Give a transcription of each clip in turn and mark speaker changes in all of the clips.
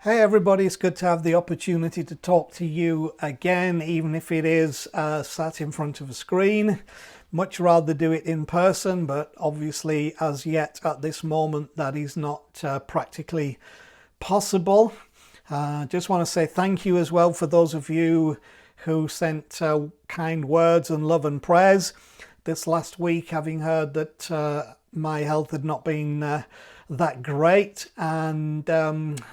Speaker 1: Hey everybody, it's good to have the opportunity to talk to you again, even if it is sat in front of a screen. Much rather do it in person, but obviously as yet at this moment that is not practically possible. Just want to say thank you as well for those of you who sent kind words and love and prayers this last week, having heard that my health had not been that great, and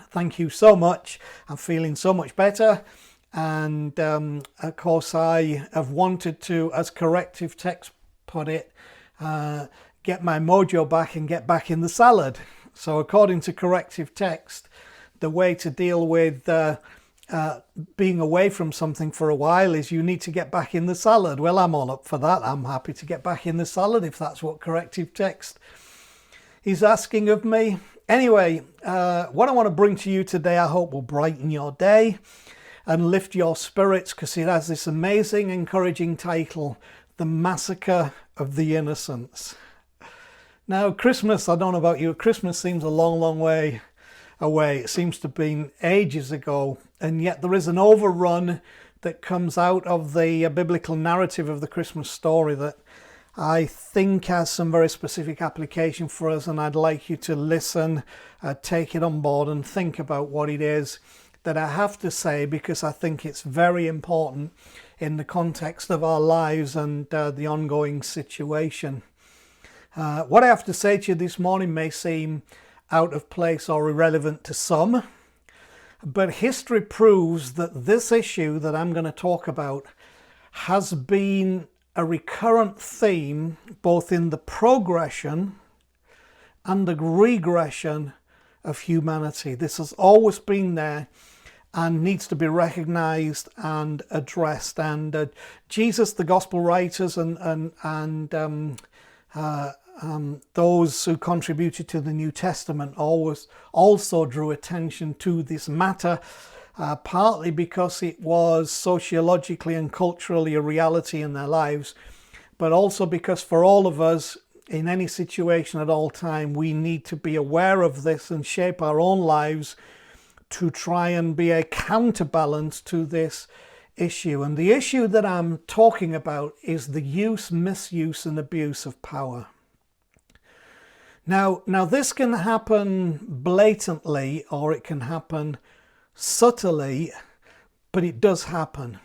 Speaker 1: thank you so much. I'm feeling so much better, and of course I have wanted to, as corrective text put it, get my mojo back and get back in the salad. So according to corrective text, the way to deal with being away from something for a while is you need to get back in the salad. Well, I'm all up for that. I'm happy to get back in the salad if that's what corrective text is asking of me. Anyway, what I want to bring to you today, I hope will brighten your day and lift your spirits, because it has this amazing, encouraging title, The Massacre of the Innocents. Now, Christmas, I don't know about you, Christmas seems a long, long way away. It seems to have been ages ago, and yet there is an overrun that comes out of the biblical narrative of the Christmas story that I think has some very specific application for us, and I'd like you to listen, take it on board and think about what it is that I have to say, because I think it's very important in the context of our lives and the ongoing situation. What I have to say to you this morning may seem out of place or irrelevant to some, but history proves that this issue that I'm going to talk about has been a recurrent theme both in the progression and the regression of humanity. This has always been there and needs to be recognized and addressed. And Jesus, the gospel writers, and those who contributed to the New Testament always also drew attention to this matter. Partly because it was sociologically and culturally a reality in their lives, but also because for all of us in any situation at all time, we need to be aware of this and shape our own lives to try and be a counterbalance to this issue. And the issue that I'm talking about is the use, misuse, and abuse of power. Now this can happen blatantly, or it can happen subtly, but it does happen.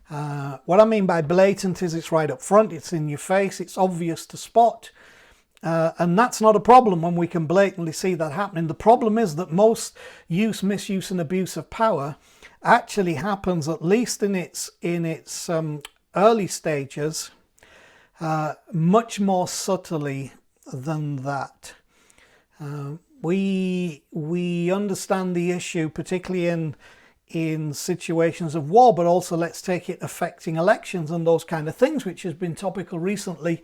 Speaker 1: What I mean by blatant is it's right up front, it's in your face, it's obvious to spot, and that's not a problem when we can blatantly see that happening. The problem is that most use, misuse, and abuse of power actually happens, at least in its early stages, much more subtly than that. We understand the issue, particularly in situations of war, but also let's take it affecting elections and those kind of things, which has been topical recently,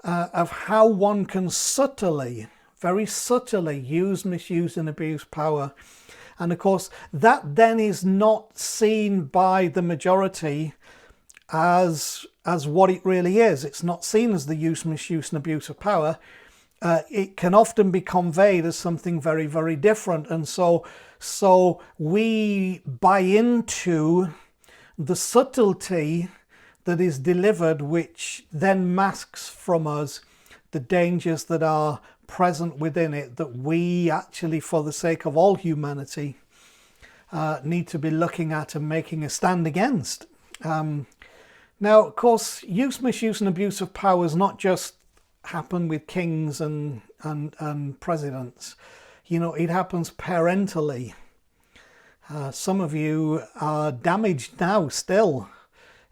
Speaker 1: of how one can subtly, very subtly use, misuse and abuse power. And of course, that then is not seen by the majority as what it really is. It's not seen as the use, misuse and abuse of power. It can often be conveyed as something very, very different. And so we buy into the subtlety that is delivered, which then masks from us the dangers that are present within it, that we actually, for the sake of all humanity, need to be looking at and making a stand against. Now, of course, use, misuse and abuse of power is not just happen with kings and presidents. You know, it happens parentally. Some of you are damaged now still,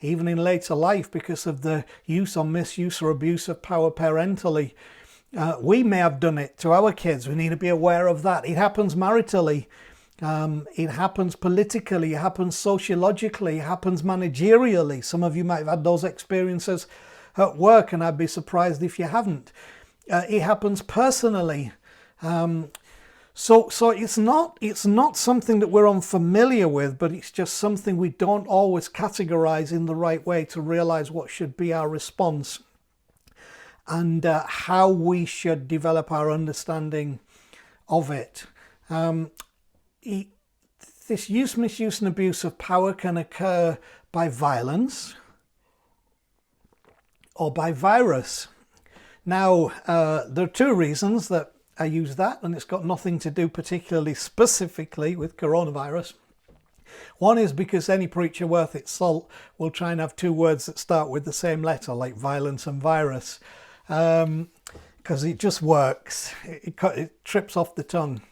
Speaker 1: even in later life, because of the use or misuse or abuse of power parentally. We may have done it to our kids. We need to be aware of that. It happens maritally. It happens politically. It happens sociologically. It happens managerially. Some of you might have had those experiences at work, and I'd be surprised if you haven't. It happens personally. So it's not something that we're unfamiliar with, but it's just something we don't always categorize in the right way to realize what should be our response and how we should develop our understanding of it. this use, misuse and abuse of power can occur by violence or by virus. Now, there are two reasons that I use that, and it's got nothing to do particularly specifically with coronavirus. One is because any preacher worth its salt will try and have two words that start with the same letter, like violence and virus, because it just works. It trips off the tongue.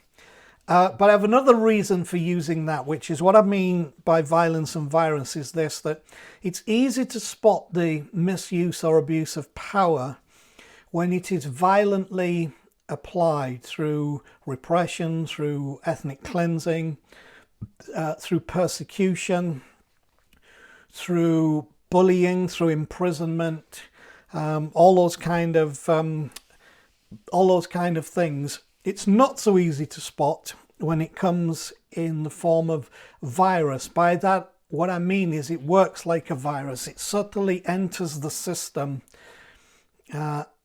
Speaker 1: But I have another reason for using that, which is what I mean by violence and virus is this, that it's easy to spot the misuse or abuse of power when it is violently applied through repression, through ethnic cleansing, through persecution, through bullying, through imprisonment, all those kind of things. It's not so easy to spot when it comes in the form of virus. By that, what I mean is it works like a virus. It subtly enters the system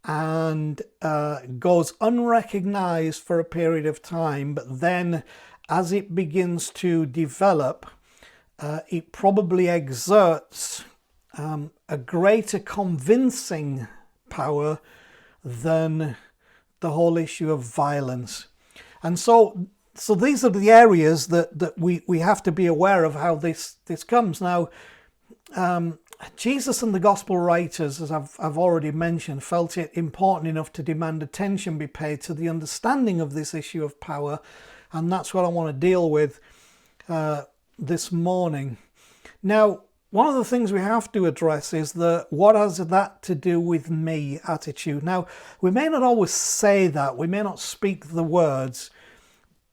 Speaker 1: and goes unrecognized for a period of time, but then as it begins to develop, it probably exerts a greater convincing power than the whole issue of violence. And so these are the areas that we have to be aware of how this comes. Now, Jesus and the gospel writers, as I've already mentioned, felt it important enough to demand attention be paid to the understanding of this issue of power, and that's what I want to deal with this morning. Now, one of the things we have to address is the what has that to do with me attitude. Now, we may not always say that, we may not speak the words,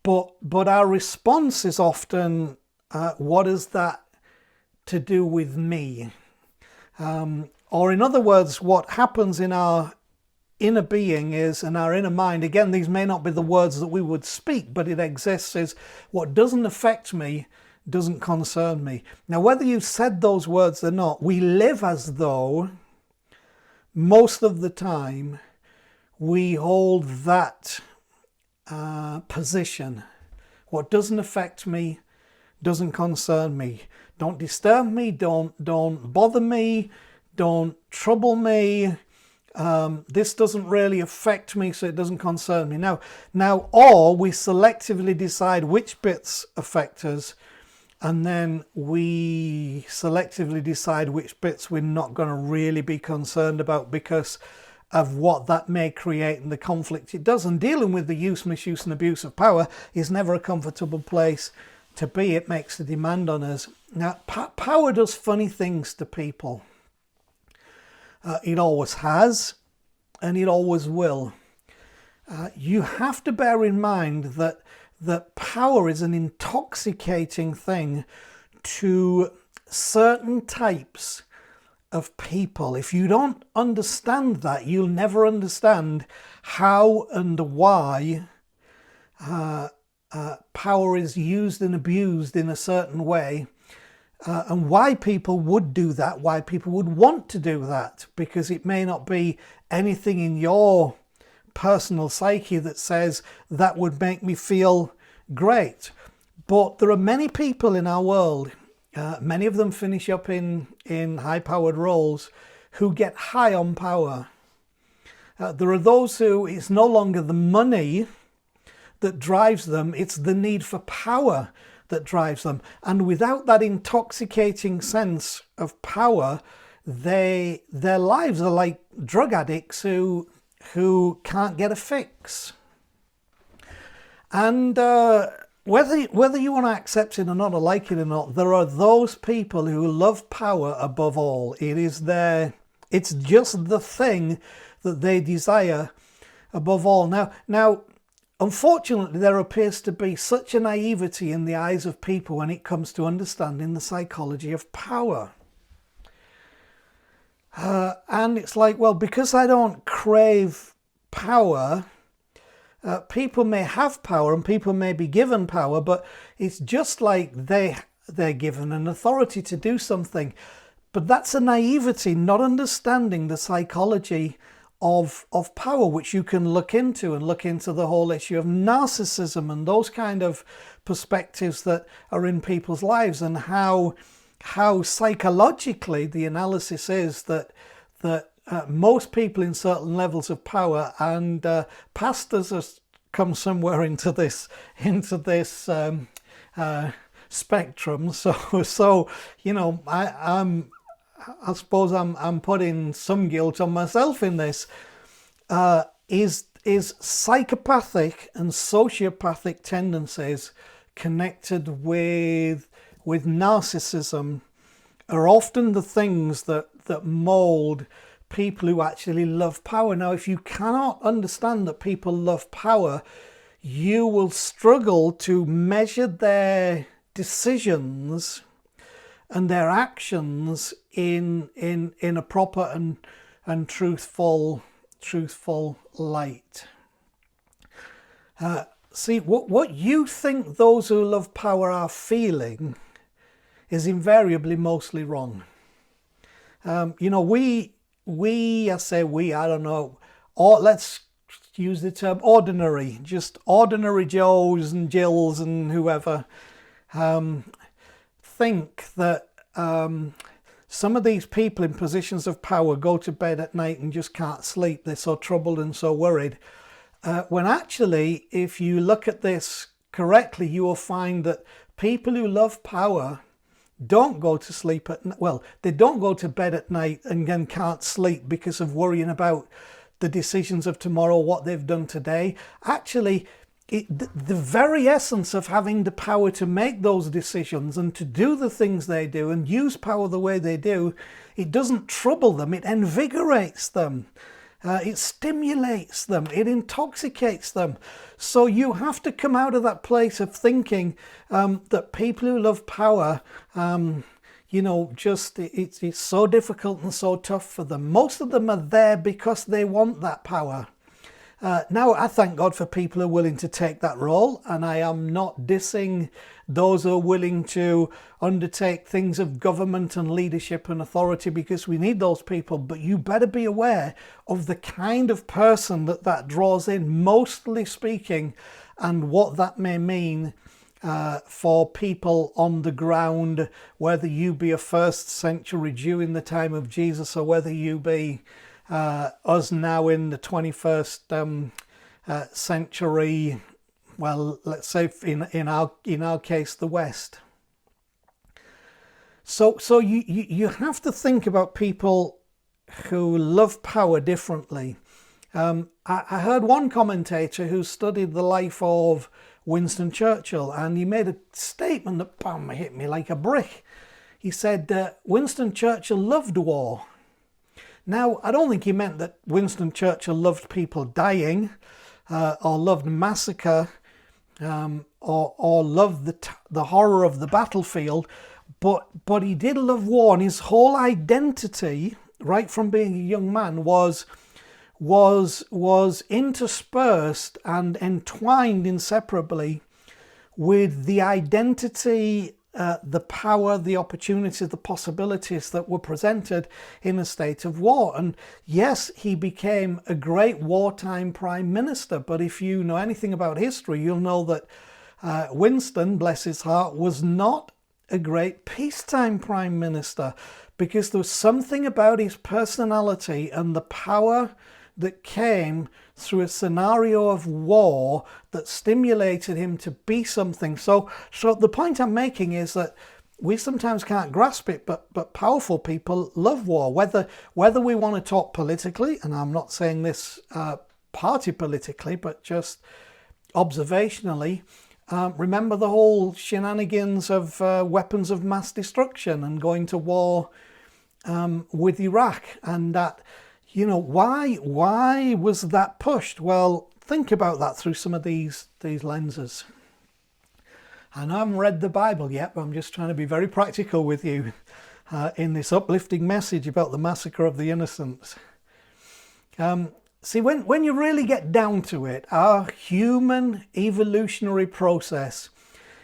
Speaker 1: but our response is often, what is that to do with me? Or in other words, what happens in our inner being is, in our inner mind, again, these may not be the words that we would speak, but it exists, is what doesn't affect me doesn't concern me. Now, whether you said those words or not, we live as though most of the time we hold that position. What doesn't affect me doesn't concern me. Don't disturb me, don't bother me, don't trouble me. This doesn't really affect me, so it doesn't concern me. Now, or we selectively decide which bits affect us, and then we selectively decide which bits we're not going to really be concerned about because of what that may create and the conflict it does. And dealing with the use, misuse and abuse of power is never a comfortable place to be. It makes a demand on us. Now, power does funny things to people. It always has, and it always will. You have to bear in mind that power is an intoxicating thing to certain types of people. If you don't understand that, you'll never understand how and why power is used and abused in a certain way, and why people would do that, why people would want to do that, because it may not be anything in your personal psyche that says that would make me feel great. But there are many people in our world, many of them finish up in high-powered roles, who get high on power. There are those who it's no longer the money that drives them, it's the need for power that drives them. And without that intoxicating sense of power, their lives are like drug addicts who can't get a fix. And whether you want to accept it or not, or like it or not, there are those people who love power above all. It's just the thing that they desire above all. Now, unfortunately, there appears to be such a naivety in the eyes of people when it comes to understanding the psychology of power. And it's like, well, because I don't crave power, people may have power and people may be given power, but it's just like they're given an authority to do something. But that's a naivety, not understanding the psychology of power, which you can look into the whole issue of narcissism and those kind of perspectives that are in people's lives, and how psychologically the analysis is that most people in certain levels of power, and pastors have come somewhere into this spectrum. So you know, I suppose I'm putting some guilt on myself in this. Is psychopathic and sociopathic tendencies connected with narcissism are often the things that mold people who actually love power. Now, if you cannot understand that people love power, you will struggle to measure their decisions and their actions in a proper and truthful light. See, what you think those who love power are feeling is invariably mostly wrong. You know, I don't know, or let's use the term ordinary, just ordinary Joes and Jills and whoever, think that some of these people in positions of power go to bed at night and just can't sleep. They're so troubled and so worried. When actually, if you look at this correctly, you will find that people who love power don't go to sleep they don't go to bed at night and then can't sleep because of worrying about the decisions of tomorrow, what they've done today. Actually, the very essence of having the power to make those decisions and to do the things they do and use power the way they do, it doesn't trouble them, it invigorates them. It stimulates them, it intoxicates them. So you have to come out of that place of thinking that people who love power, you know, just it's so difficult and so tough for them. Most of them are there because they want that power. Now, I thank God for people who are willing to take that role, and I am not dissing those who are willing to undertake things of government and leadership and authority, because we need those people. But you better be aware of the kind of person that draws in, mostly speaking, and what that may mean for people on the ground, whether you be a first century Jew in the time of Jesus or whether you be us now in the 21st century, well, let's say in our case, the West. So you have to think about people who love power differently. I heard one commentator who studied the life of Winston Churchill, and he made a statement that hit me like a brick. He said Winston Churchill loved war. Now, I don't think he meant that Winston Churchill loved people dying, or loved massacre, or loved the horror of the battlefield, but he did love war, and his whole identity, right from being a young man, was interspersed and entwined inseparably with the identity, the power, the opportunities, the possibilities that were presented in a state of war. And yes, he became a great wartime prime minister, but if you know anything about history, you'll know that Winston, bless his heart, was not a great peacetime prime minister, because there was something about his personality and the power that came through a scenario of war that stimulated him to be something. So the point I'm making is that we sometimes can't grasp it, but powerful people love war. Whether we want to talk politically, and I'm not saying this party politically, but just observationally, remember the whole shenanigans of weapons of mass destruction and going to war with Iraq, and that, you know, why was that pushed? Well, think about that through some of these lenses. And I haven't read the Bible yet, but I'm just trying to be very practical with you in this uplifting message about the massacre of the innocents. See, when you really get down to it, our human evolutionary process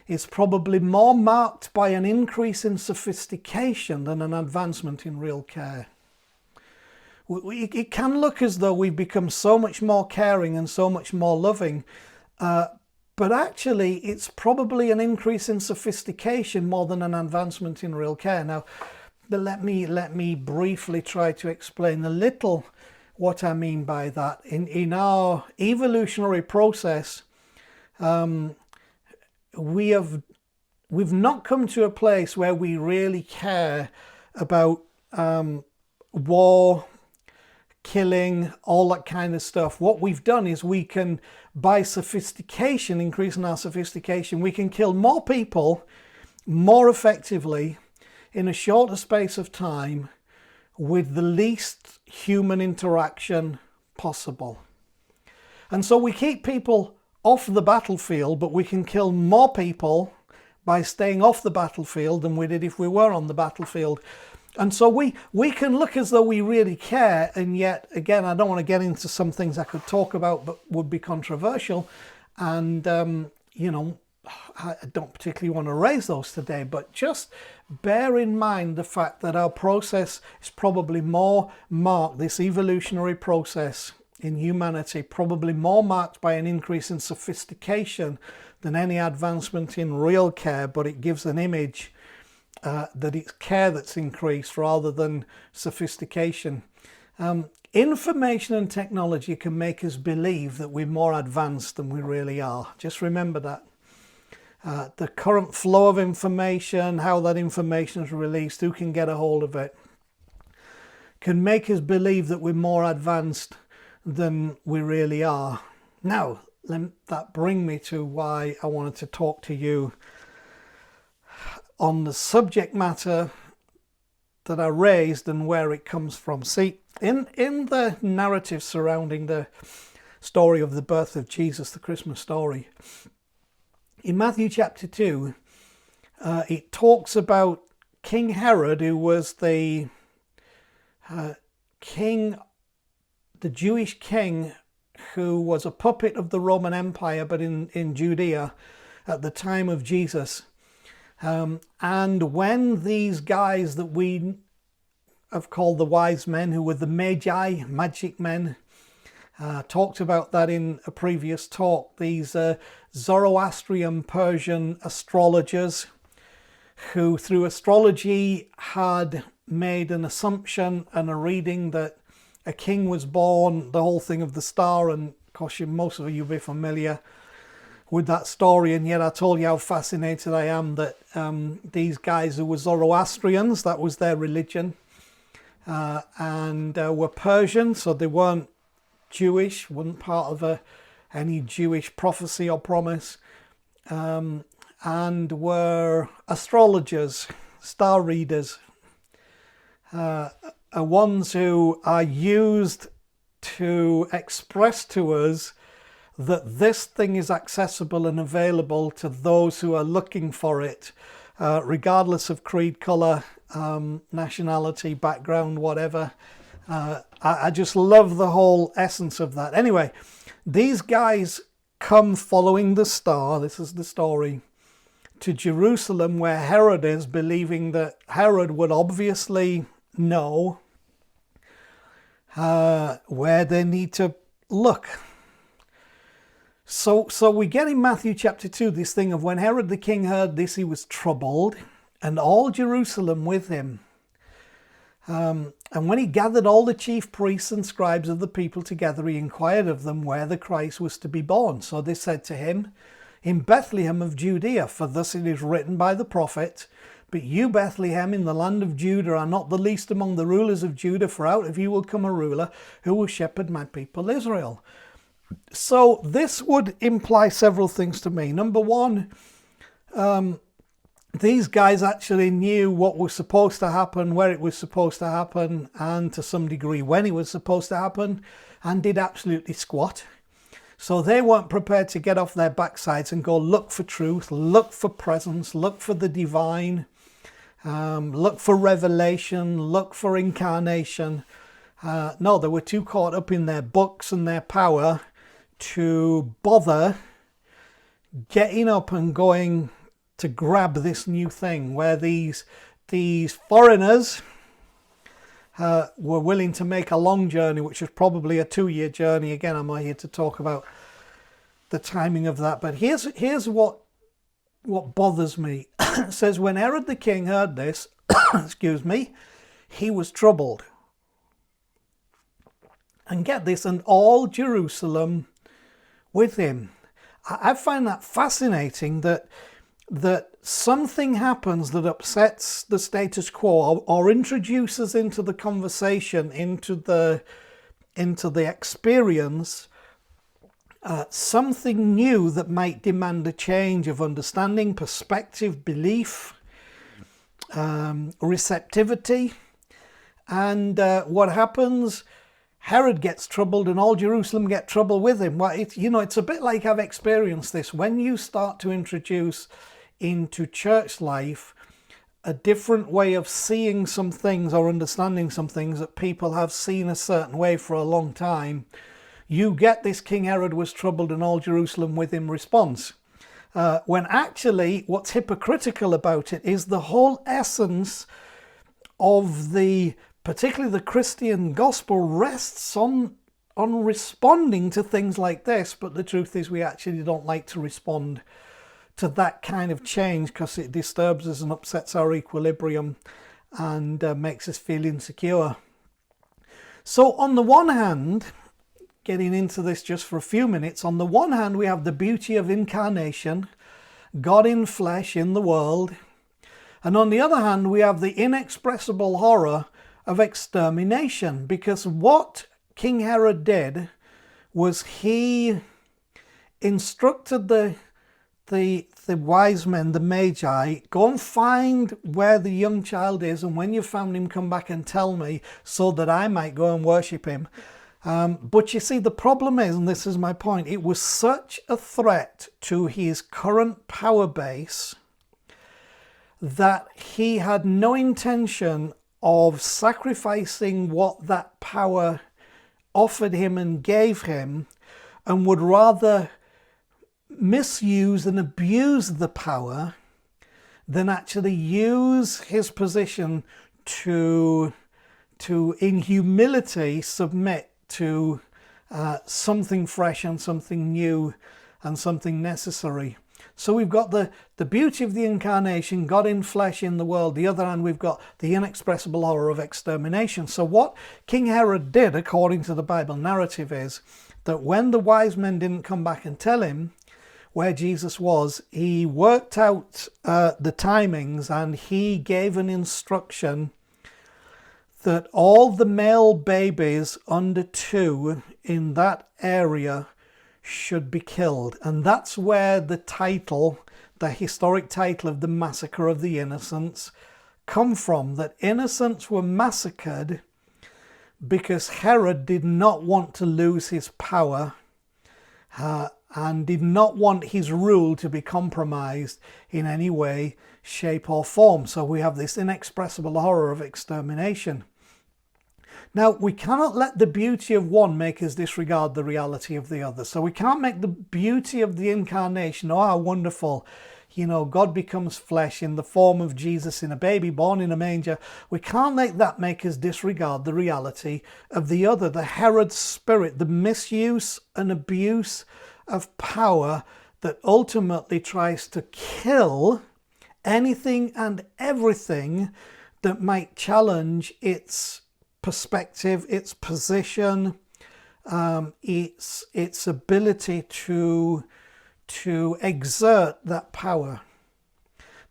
Speaker 1: is probably more marked by an increase in sophistication than an advancement in real care. it can look as though we've become so much more caring and so much more loving, but actually it's probably an increase in sophistication more than an advancement in real care. Now, let me briefly try to explain a little what I mean by that. In our evolutionary process, we've not come to a place where we really care about war, killing, all that kind of stuff. What we've done is we can, by sophistication, increasing our sophistication, we can kill more people more effectively in a shorter space of time with the least human interaction possible. And so we keep people off the battlefield, but we can kill more people by staying off the battlefield than we did if we were on the battlefield. And so we can look as though we really care, and yet, again, I don't want to get into some things I could talk about but would be controversial, and I don't particularly want to raise those today, but just bear in mind the fact that our process is probably more marked, this evolutionary process in humanity, probably more marked by an increase in sophistication than any advancement in real care, but it gives an image that it's care that's increased rather than sophistication. Information and technology can make us believe that we're more advanced than we really are. Just remember that. The current flow of information, how that information is released, who can get a hold of it, can make us believe that we're more advanced than we really are. Now, that brings me to why I wanted to talk to you on the subject matter that I raised and where it comes from. See, in the narrative surrounding the story of the birth of Jesus, the Christmas story, in Matthew chapter 2, it talks about King Herod, who was the Jewish king who was a puppet of the Roman Empire, but in Judea at the time of Jesus. And when these guys that we have called the wise men, who were the magi, magic men, talked about that in a previous talk, these Zoroastrian Persian astrologers who through astrology had made an assumption and a reading that a king was born, the whole thing of the star, and of course most of you will be familiar with that story, and yet I told you how fascinated I am that these guys who were Zoroastrians, that was their religion, and were Persian, so they weren't Jewish, weren't part of any Jewish prophecy or promise, and were astrologers, star readers, ones who are used to express to us that this thing is accessible and available to those who are looking for it, regardless of creed, colour, nationality, background, whatever. I just love the whole essence of that. Anyway, these guys come following the star, this is the story, to Jerusalem where Herod is, believing that Herod would obviously know where they need to look. So we get in Matthew chapter 2 this thing of when Herod the king heard this, he was troubled, and all Jerusalem with him. And when he gathered all the chief priests and scribes of the people together, he inquired of them where the Christ was to be born. So they said to him, in Bethlehem of Judea, for thus it is written by the prophet, but you, Bethlehem, in the land of Judah, are not the least among the rulers of Judah, for out of you will come a ruler who will shepherd my people Israel. So this would imply several things to me. Number one, these guys actually knew what was supposed to happen, where it was supposed to happen, and to some degree when it was supposed to happen, and did absolutely squat. So they weren't prepared to get off their backsides and go look for truth, look for presence, look for the divine, look for revelation, look for incarnation. No, they were too caught up in their books and their power to bother getting up and going to grab this new thing, where these foreigners were willing to make a long journey, which was probably a 2-year journey. Again, I'm not here to talk about the timing of that, but here's what bothers me. It says, when Herod the king heard this, excuse me, he was troubled. And get this, and all Jerusalem with him. I find that fascinating that something happens that upsets the status quo or introduces into the conversation, into the experience, something new that might demand a change of understanding, perspective, belief, receptivity. And what happens? Herod gets troubled and all Jerusalem get trouble with him. Well, it's a bit like I've experienced this. When you start to introduce into church life a different way of seeing some things or understanding some things that people have seen a certain way for a long time, you get this King Herod was troubled and all Jerusalem with him response. When actually what's hypocritical about it is the whole essence of particularly the Christian gospel rests on responding to things like this. But the truth is we actually don't like to respond to that kind of change because it disturbs us and upsets our equilibrium and makes us feel insecure. So on the one hand, getting into this just for a few minutes, on the one hand we have the beauty of incarnation, God in flesh in the world. And on the other hand we have the inexpressible horror of extermination, because what King Herod did was he instructed the wise men, the magi, go and find where the young child is, and when you found him, come back and tell me so that I might go and worship him. But you see, the problem is, and this is my point, it was such a threat to his current power base that he had no intention of sacrificing what that power offered him and gave him, and would rather misuse and abuse the power than actually use his position to in humility submit to something fresh and something new and something necessary. So we've got the beauty of the incarnation, God in flesh in the world. The other hand, we've got the inexpressible horror of extermination. So what King Herod did, according to the Bible narrative, is that when the wise men didn't come back and tell him where Jesus was, he worked out the timings, and he gave an instruction that all the male babies under 2 in that area should be killed. And that's where the title, the historic title of the Massacre of the Innocents, come from. That innocents were massacred because Herod did not want to lose his power and did not want his rule to be compromised in any way, shape or form. So we have this inexpressible horror of extermination. Now, we cannot let the beauty of one make us disregard the reality of the other. So we can't make the beauty of the incarnation, oh, how wonderful, God becomes flesh in the form of Jesus in a baby born in a manger. We can't let that make us disregard the reality of the other, the Herod spirit, the misuse and abuse of power that ultimately tries to kill anything and everything that might challenge its perspective, its position, its ability to exert that power.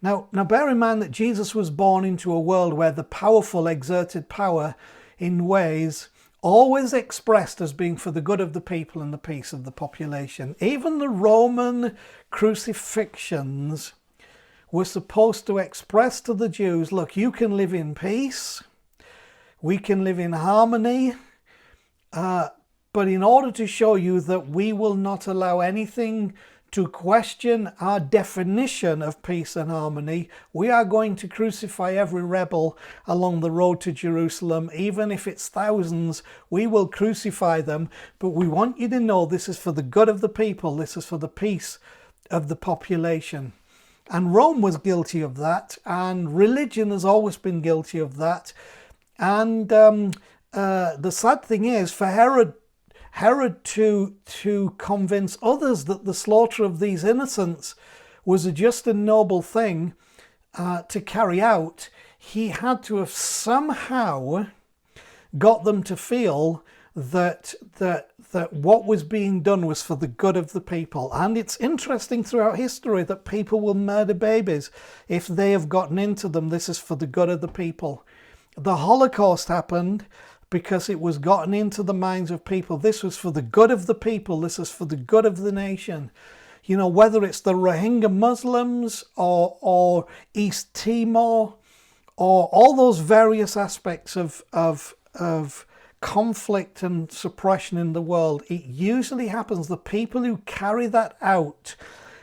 Speaker 1: Now bear in mind that Jesus was born into a world where the powerful exerted power in ways always expressed as being for the good of the people and the peace of the population. Even the Roman crucifixions were supposed to express to the Jews, look, you can live in peace, we can live in harmony, but in order to show you that we will not allow anything to question our definition of peace and harmony, we are going to crucify every rebel along the road to Jerusalem. Even if it's thousands, we will crucify them. But we want you to know this is for the good of the people. This is for the peace of the population. And Rome was guilty of that, and religion has always been guilty of that. And the sad thing is for Herod to convince others that the slaughter of these innocents was a just and noble thing to carry out, he had to have somehow got them to feel that what was being done was for the good of the people. And it's interesting throughout history that people will murder babies if they have gotten into them. This is for the good of the people. The Holocaust happened because it was gotten into the minds of people. This was for the good of the people. This is for the good of the nation. You know, whether it's the Rohingya Muslims or East Timor or all those various aspects of conflict and suppression in the world, it usually happens. The people who carry that out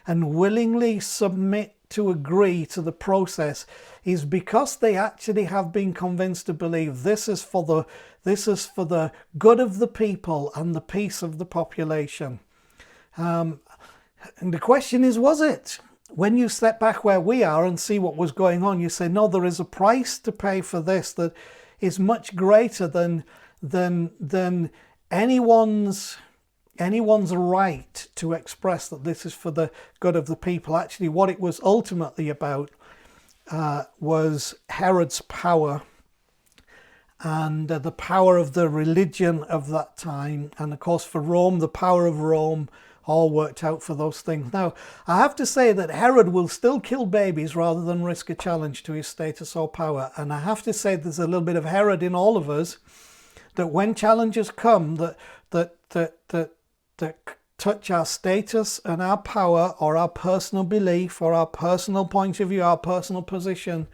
Speaker 1: and willingly submit to agree to the process is because they actually have been convinced to believe this is for the good of the people and the peace of the population. And the question is, was it? When you step back where we are and see what was going on, you say, no, there is a price to pay for this that is much greater than anyone's right to express that this is for the good of the people. Actually, what it was ultimately about was Herod's power and the power of the religion of that time. And of course, for Rome, the power of Rome all worked out for those things. Now, I have to say that Herod will still kill babies rather than risk a challenge to his status or power. And I have to say there's a little bit of Herod in all of us, that when challenges come that touch our status and our power or our personal belief or our personal point of view, our personal position,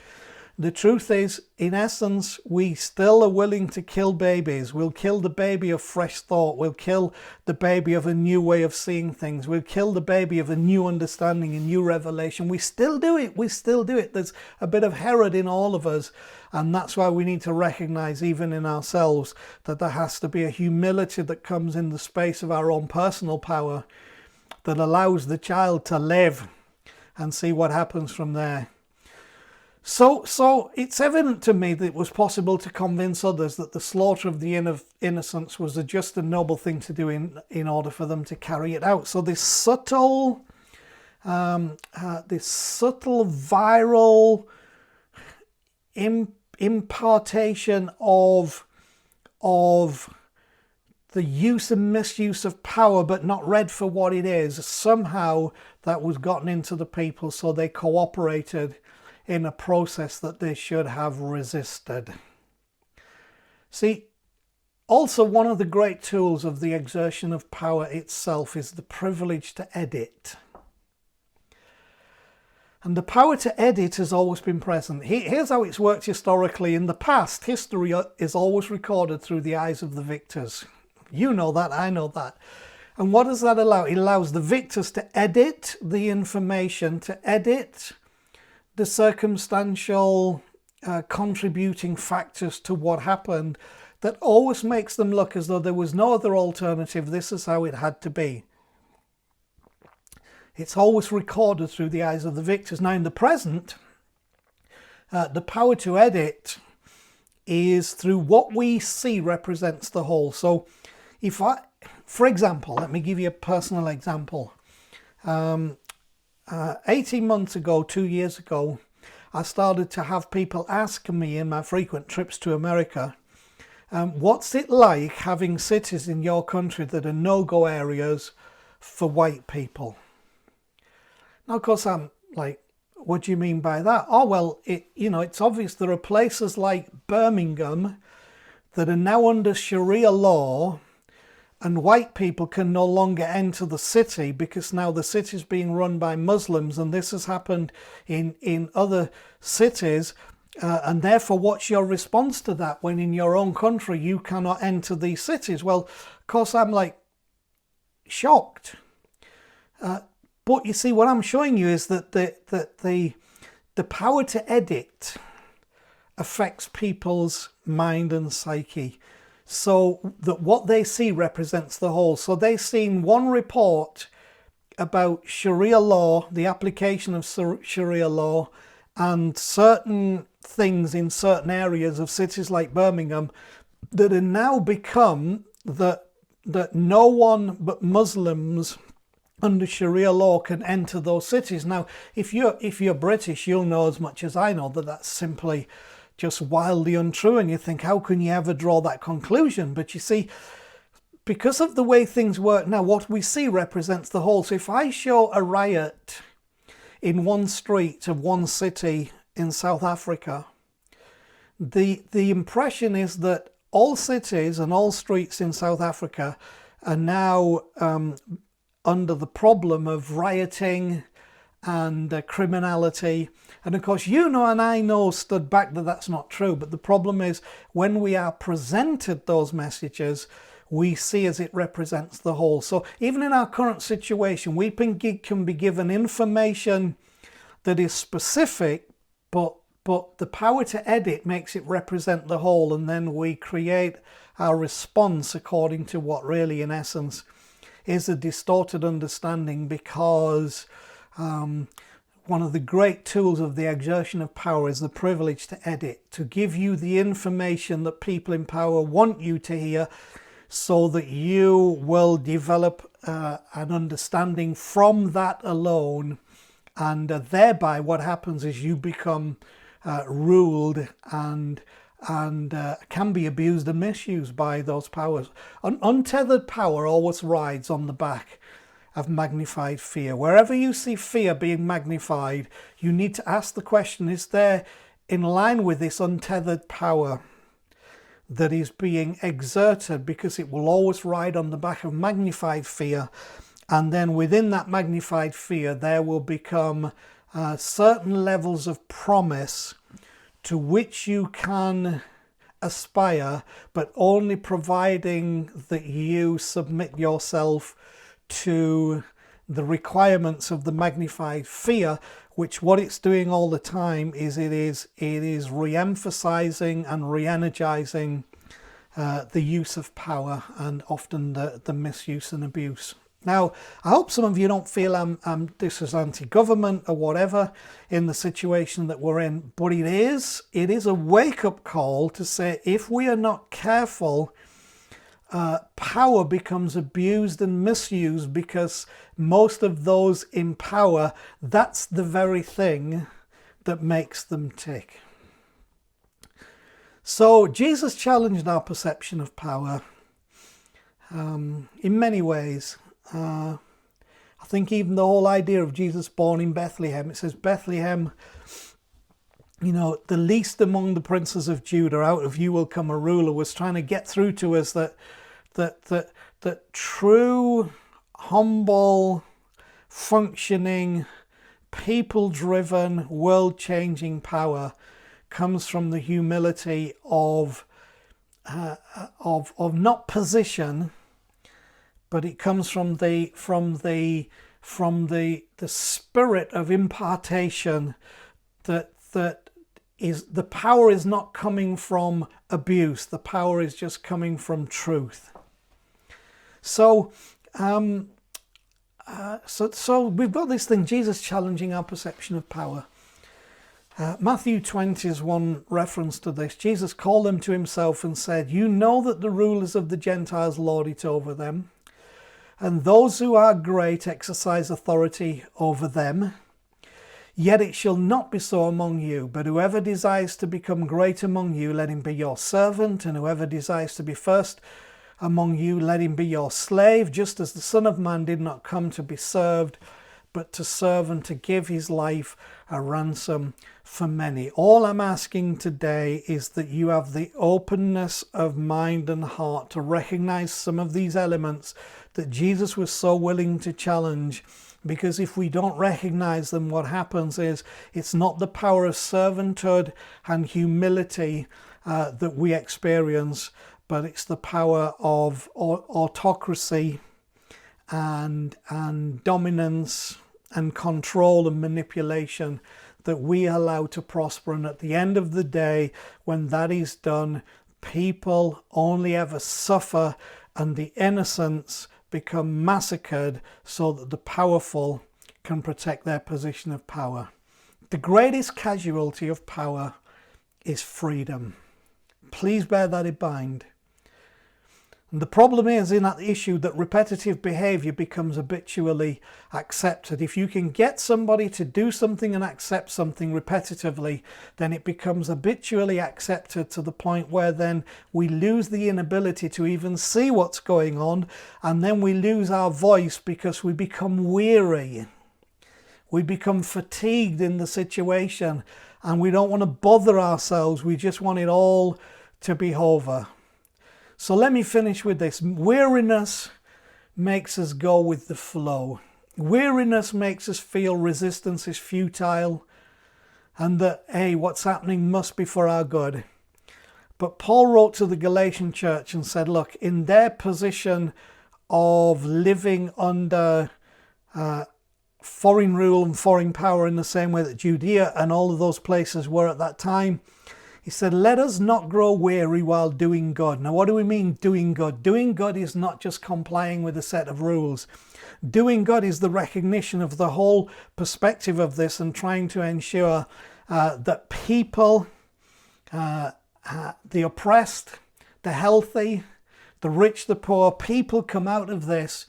Speaker 1: the truth is, in essence, we still are willing to kill babies. We'll kill the baby of fresh thought. We'll kill the baby of a new way of seeing things. We'll kill the baby of a new understanding, a new revelation. We still do it. We still do it. There's a bit of Herod in all of us. And that's why we need to recognize, even in ourselves, that there has to be a humility that comes in the space of our own personal power that allows the child to live and see what happens from there. So it's evident to me that it was possible to convince others that the slaughter of the innocents was a just and noble thing to do in order for them to carry it out. So this subtle viral impartation of the use and misuse of power, but not read for what it is, somehow that was gotten into the people, so they cooperated in a process that they should have resisted. See, also one of the great tools of the exertion of power itself is the privilege to edit. And the power to edit has always been present. Here's how it's worked historically. In the past, history is always recorded through the eyes of the victors. You know that, I know that. And what does that allow? It allows the victors to edit the information, to edit the circumstantial contributing factors to what happened that always makes them look as though there was no other alternative. This is how it had to be. It's always recorded through the eyes of the victors. Now, in the present, the power to edit is through what we see represents the whole. So for example, let me give you a personal example. 18 months ago, 2 years ago, I started to have people ask me in my frequent trips to America, what's it like having cities in your country that are no-go areas for white people? Now, of course, I'm like, what do you mean by that? Oh, well, it's obvious there are places like Birmingham that are now under Sharia law, and white people can no longer enter the city because now the city is being run by Muslims, and this has happened in other cities. And therefore, what's your response to that when in your own country you cannot enter these cities? Well, of course, I'm like shocked. But you see, what I'm showing you is that the power to edit affects people's mind and psyche, so that what they see represents the whole. So they've seen one report about Sharia law, the application of Sharia law, and certain things in certain areas of cities like Birmingham that are now become that no one but Muslims under Sharia law can enter those cities. Now, if you're British, you'll know as much as I know that that's simply just wildly untrue, and you think, how can you ever draw that conclusion? But you see, because of the way things work now, what we see represents the whole. So if I show a riot in one street of one city in South Africa, the impression is that all cities and all streets in South Africa are now under the problem of rioting and criminality. And of course, you know and I know stood back that that's not true. But the problem is when we are presented those messages, we see as it represents the whole. So even in our current situation, we can be given information that is specific, but the power to edit makes it represent the whole, and then we create our response according to what really in essence is a distorted understanding, because one of the great tools of the exertion of power is the privilege to edit, to give you the information that people in power want you to hear, so that you will develop an understanding from that alone, and thereby what happens is you become ruled and can be abused and misused by those powers. Untethered power always rides on the back of magnified fear. Wherever you see fear being magnified, you need to ask the question, is there, in line with this untethered power that is being exerted, because it will always ride on the back of magnified fear, and then within that magnified fear there will become certain levels of promise to which you can aspire, but only providing that you submit yourself to the requirements of the magnified fear, which what it's doing all the time is it is re-emphasizing and re-energizing the use of power, and often the misuse and abuse. Now, I hope some of you don't feel this is anti-government or whatever in the situation that we're in, but it is a wake-up call to say, if we are not careful, power becomes abused and misused, because most of those in power, that's the very thing that makes them tick. So Jesus challenged our perception of power in many ways. I think even the whole idea of Jesus born in Bethlehem, it says Bethlehem, the least among the princes of Judah, out of you will come a ruler, was trying to get through to us that true, humble, functioning, people-driven, world-changing power comes from the humility of not position, but it comes from the spirit of impartation, that is, the power is not coming from abuse, the power is just coming from truth. So we've got this thing, Jesus challenging our perception of power. Matthew 20 is one reference to this. Jesus called them to himself and said, "You know that the rulers of the Gentiles lord it over them, and those who are great exercise authority over them. Yet it shall not be so among you, but whoever desires to become great among you, let him be your servant, and whoever desires to be first among you, let him be your slave, just as the Son of Man did not come to be served, but to serve and to give his life a ransom for many." All I'm asking today is that you have the openness of mind and heart to recognize some of these elements that Jesus was so willing to challenge, because if we don't recognize them, what happens is it's not the power of servanthood and humility that we experience, but it's the power of autocracy and dominance and control and manipulation that we allow to prosper. And at the end of the day, when that is done, people only ever suffer and the innocents become massacred so that the powerful can protect their position of power. The greatest casualty of power is freedom. Please bear that in mind. And the problem is in that issue that repetitive behavior becomes habitually accepted. If you can get somebody to do something and accept something repetitively, then it becomes habitually accepted to the point where then we lose the inability to even see what's going on, and then we lose our voice because we become weary. We become fatigued in the situation, and we don't want to bother ourselves. We just want it all to be over. So let me finish with this. Weariness makes us go with the flow. Weariness makes us feel resistance is futile and that, hey, what's happening must be for our good. But Paul wrote to the Galatian church and said, look, in their position of living under foreign rule and foreign power in the same way that Judea and all of those places were at that time, he said, let us not grow weary while doing good. Now, what do we mean doing good? Doing good is not just complying with a set of rules. Doing good is the recognition of the whole perspective of this and trying to ensure that people, the oppressed, the healthy, the rich, the poor, people come out of this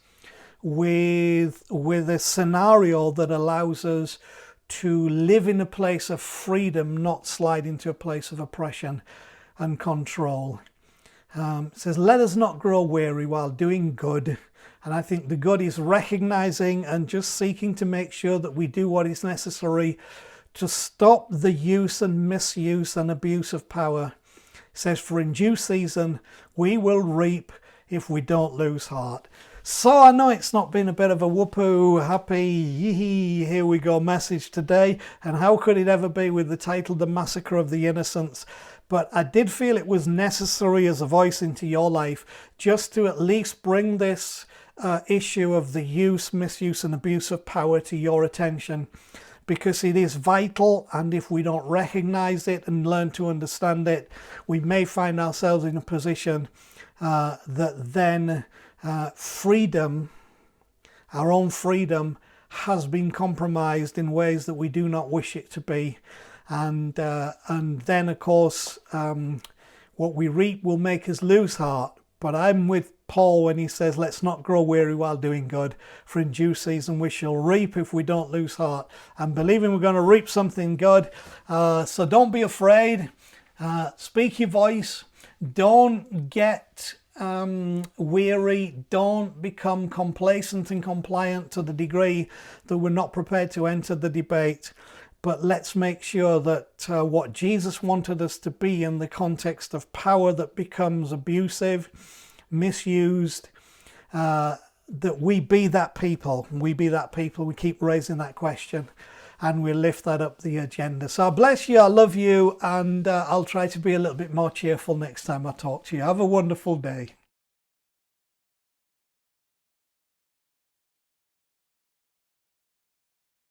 Speaker 1: with a scenario that allows us to live in a place of freedom, not slide into a place of oppression and control. It says, let us not grow weary while doing good. And I think the good is recognizing and just seeking to make sure that we do what is necessary to stop the use and misuse and abuse of power. It says, for in due season we will reap if we don't lose heart. So I know it's not been a bit of a whoopoo, happy, yee, here we go message today. And how could it ever be with the title, The Massacre of the Innocents? But I did feel it was necessary as a voice into your life just to at least bring this issue of the use, misuse and abuse of power to your attention. Because it is vital, and if we don't recognize it and learn to understand it, we may find ourselves in a position that then freedom, our own freedom, has been compromised in ways that we do not wish it to be, and then of course what we reap will make us lose heart. But I'm with Paul when he says, let's not grow weary while doing good, for in due season we shall reap if we don't lose heart. I'm believing we're going to reap something good, so don't be afraid. Speak your voice. Don't get weary. Don't become complacent and compliant to the degree that we're not prepared to enter the debate. But let's make sure that what Jesus wanted us to be in the context of power that becomes abusive, misused, that we be that people. We be that people. We keep raising that question and we lift that up the agenda. So I bless you. I love you. And I'll try to be a little bit more cheerful next time I talk to you. Have a wonderful day.